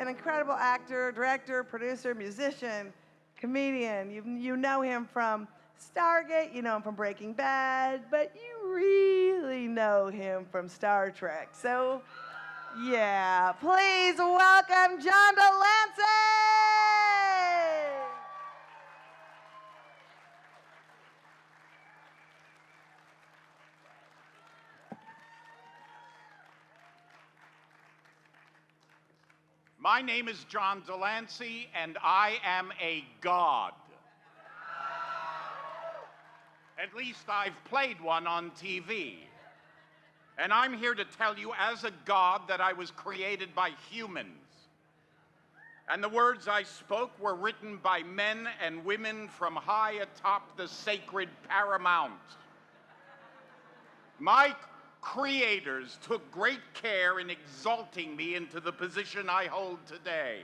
incredible actor, director, producer, musician, comedian. You know him from Stargate, you know him from Breaking Bad, but you really know him from Star Trek. So, yeah, please welcome John Lancie! My name is John Lancie, and I am a god. At least I've played one on TV. And I'm here to tell you as a god that I was created by humans. And the words I spoke were written by men and women from high atop the sacred paramount. My creators took great care in exalting me into the position I hold today.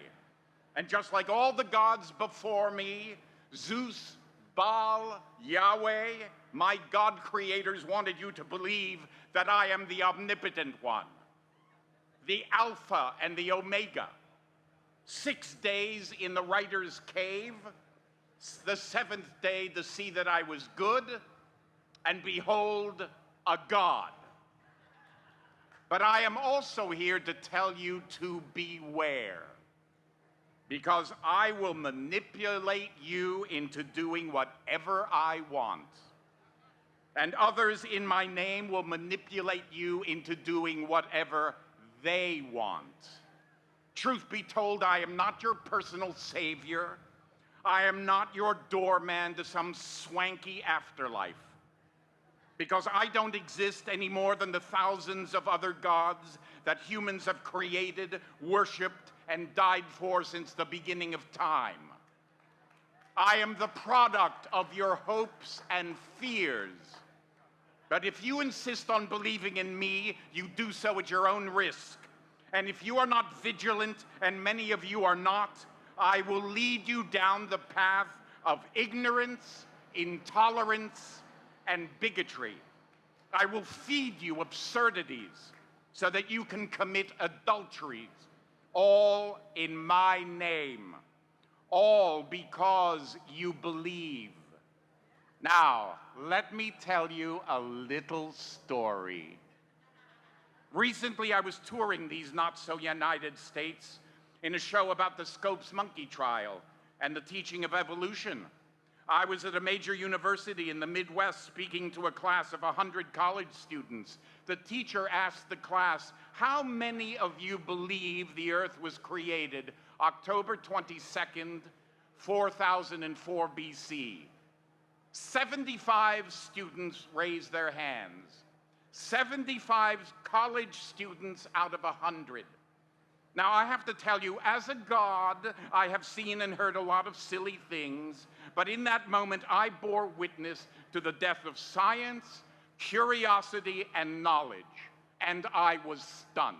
And just like all the gods before me, Zeus, Baal, Yahweh, my God creators wanted you to believe that I am the omnipotent one, the Alpha and the Omega. 6 days in the writer's cave, the seventh day to see that I was good, and behold, a god. But I am also here to tell you to beware, because I will manipulate you into doing whatever I want. And others in my name will manipulate you into doing whatever they want. Truth be told, I am not your personal savior. I am not your doorman to some swanky afterlife. Because I don't exist any more than the thousands of other gods that humans have created, worshipped, and died for since the beginning of time. I am the product of your hopes and fears. But if you insist on believing in me, you do so at your own risk. And if you are not vigilant, and many of you are not, I will lead you down the path of ignorance, intolerance, and bigotry. I will feed you absurdities so that you can commit adulteries, all in my name, all because you believe. Now, let me tell you a little story. Recently, I was touring these not-so-United States in a show about the Scopes monkey trial and the teaching of evolution. I was at a major university in the Midwest speaking to a class of 100 college students. The teacher asked the class, how many of you believe the Earth was created October 22nd, 4004 BC? 75 students raised their hands. 75 college students out of 100. Now, I have to tell you, as a god, I have seen and heard a lot of silly things, but in that moment, I bore witness to the death of science, curiosity, and knowledge, and I was stunned.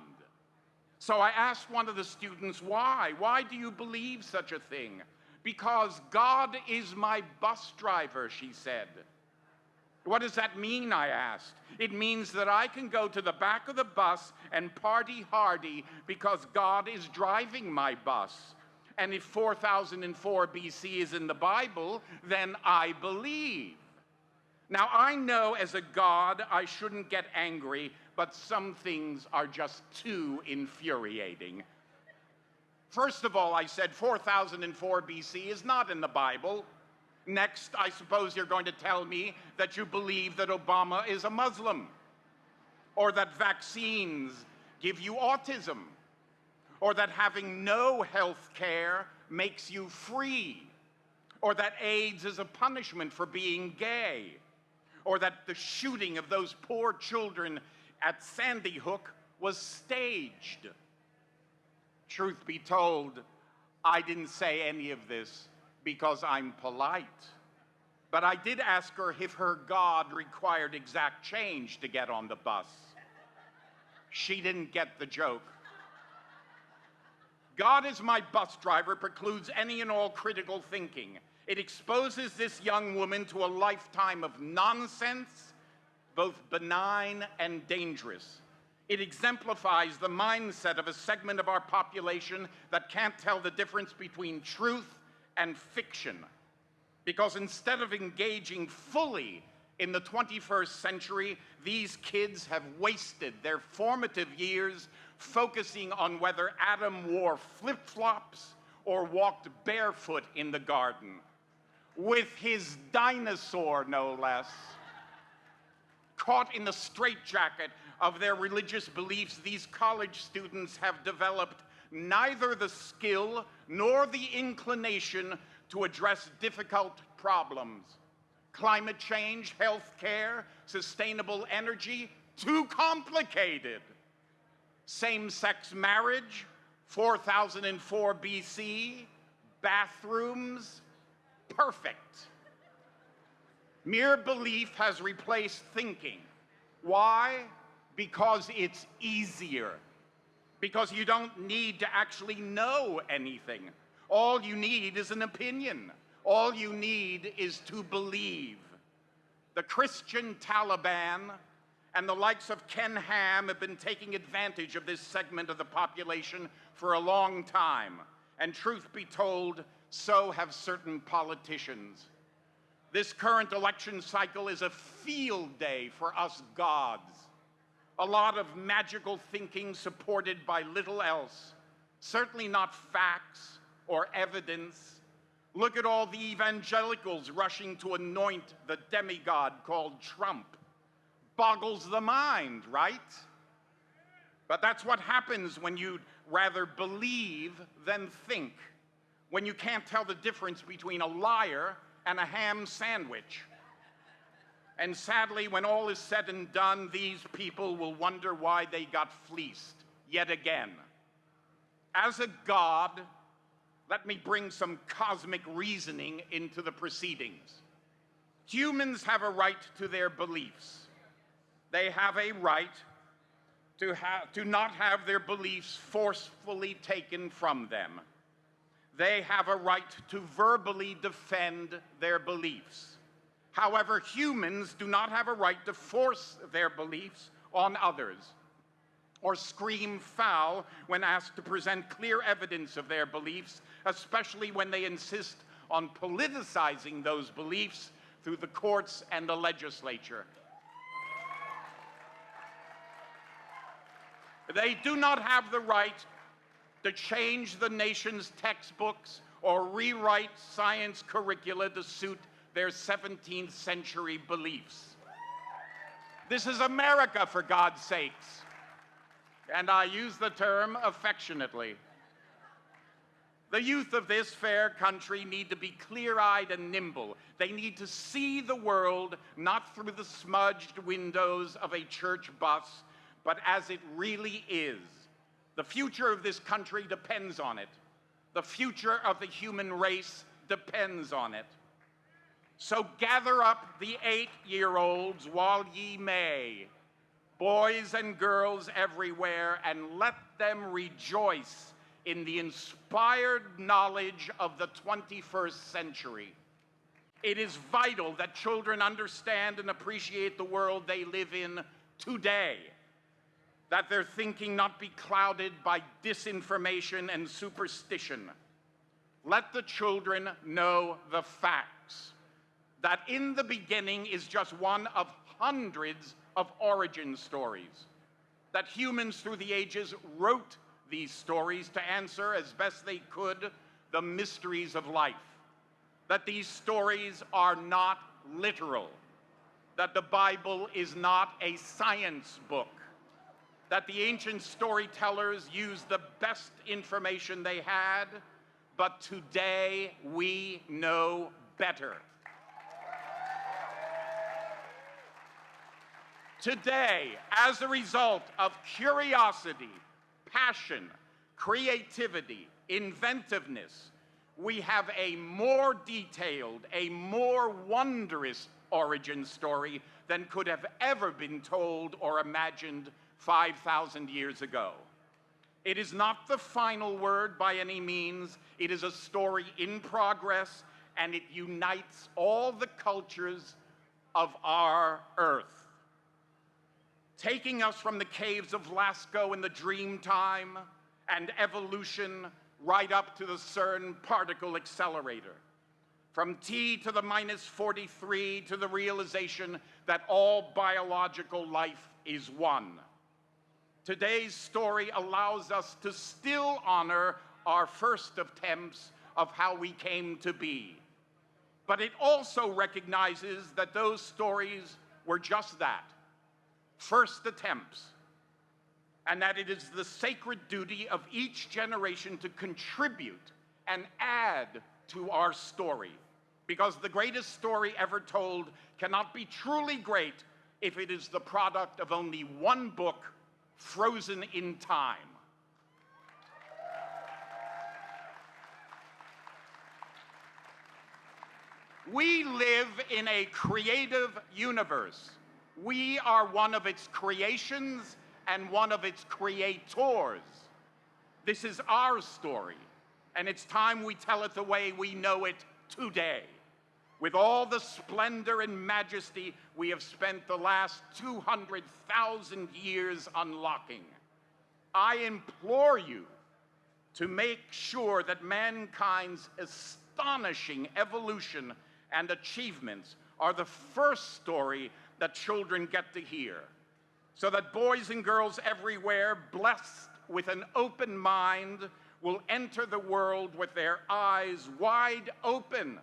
So I asked one of the students, why? Why do you believe such a thing? Because God is my bus driver, she said. What does that mean, I asked. It means that I can go to the back of the bus and party hardy because God is driving my bus. And if 4004 BC is in the Bible, then I believe. Now, I know as a god I shouldn't get angry, but some things are just too infuriating. First of all, I said 4004 BC is not in the Bible. Next, I suppose you're going to tell me that you believe that Obama is a Muslim, or that vaccines give you autism, or that having no health care makes you free, or that AIDS is a punishment for being gay, or that the shooting of those poor children at Sandy Hook was staged. Truth be told, I didn't say any of this because I'm polite. But I did ask her if her God required exact change to get on the bus. She didn't get the joke. God as my bus driver precludes any and all critical thinking. It exposes this young woman to a lifetime of nonsense, both benign and dangerous. It exemplifies the mindset of a segment of our population that can't tell the difference between truth and fiction. Because instead of engaging fully in the 21st century, these kids have wasted their formative years focusing on whether Adam wore flip-flops or walked barefoot in the garden, with his dinosaur, no less. Caught in the straitjacket of their religious beliefs, these college students have developed neither the skill nor the inclination to address difficult problems. Climate change, health care, sustainable energy, too complicated. Same-sex marriage, 4004 BC, bathrooms, perfect. Mere belief has replaced thinking. Why? Because it's easier. Because you don't need to actually know anything. All you need is an opinion. All you need is to believe. The Christian Taliban and the likes of Ken Ham have been taking advantage of this segment of the population for a long time. And truth be told, so have certain politicians. This current election cycle is a field day for us gods. A lot of magical thinking supported by little else, certainly not facts or evidence. Look at all the evangelicals rushing to anoint the demigod called Trump. Boggles the mind, right? But that's what happens when you'd rather believe than think, when you can't tell the difference between a liar and a ham sandwich. And sadly, when all is said and done, these people will wonder why they got fleeced yet again. As a god, let me bring some cosmic reasoning into the proceedings. Humans have a right to their beliefs. They have a right to not have their beliefs forcefully taken from them. They have a right to verbally defend their beliefs. However, humans do not have a right to force their beliefs on others or scream foul when asked to present clear evidence of their beliefs, especially when they insist on politicizing those beliefs through the courts and the legislature. They do not have the right to change the nation's textbooks or rewrite science curricula to suit their 17th century beliefs. This is America, for God's sakes. And I use the term affectionately. The youth of this fair country need to be clear-eyed and nimble. They need to see the world not through the smudged windows of a church bus, but as it really is. The future of this country depends on it. The future of the human race depends on it. So gather up the 8-year-olds while ye may, boys and girls everywhere, and let them rejoice in the inspired knowledge of the 21st century. It is vital that children understand and appreciate the world they live in today, that their thinking not be clouded by disinformation and superstition. Let the children know the facts, that in the beginning is just one of hundreds of origin stories, that humans through the ages wrote these stories to answer as best they could the mysteries of life, that these stories are not literal, that the Bible is not a science book, that the ancient storytellers used the best information they had, but today we know better. Today, as a result of curiosity, passion, creativity, inventiveness, we have a more detailed, a more wondrous origin story than could have ever been told or imagined 5,000 years ago. It is not the final word by any means. It is a story in progress, and it unites all the cultures of our earth. taking us from the caves of Lascaux in the dream time and evolution right up to the CERN particle accelerator. From T to the -43 to the realization that all biological life is one. Today's story allows us to still honor our first attempts of how we came to be. But it also recognizes that those stories were just that, first attempts, and that it is the sacred duty of each generation to contribute and add to our story, because the greatest story ever told cannot be truly great if it is the product of only one book frozen in time. We live in a creative universe. We are one of its creations and one of its creators. This is our story, and it's time we tell it the way we know it today, with all the splendor and majesty we have spent the last 200,000 years unlocking. I implore you to make sure that mankind's astonishing evolution and achievements are the first story that children get to hear, so that boys and girls everywhere, blessed with an open mind, will enter the world with their eyes wide open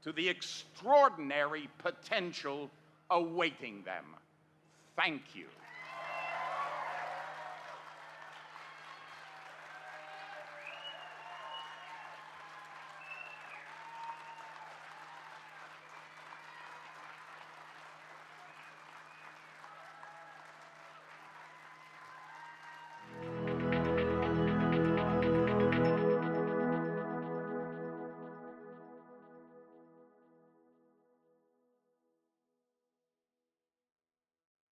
to the extraordinary potential awaiting them. Thank you.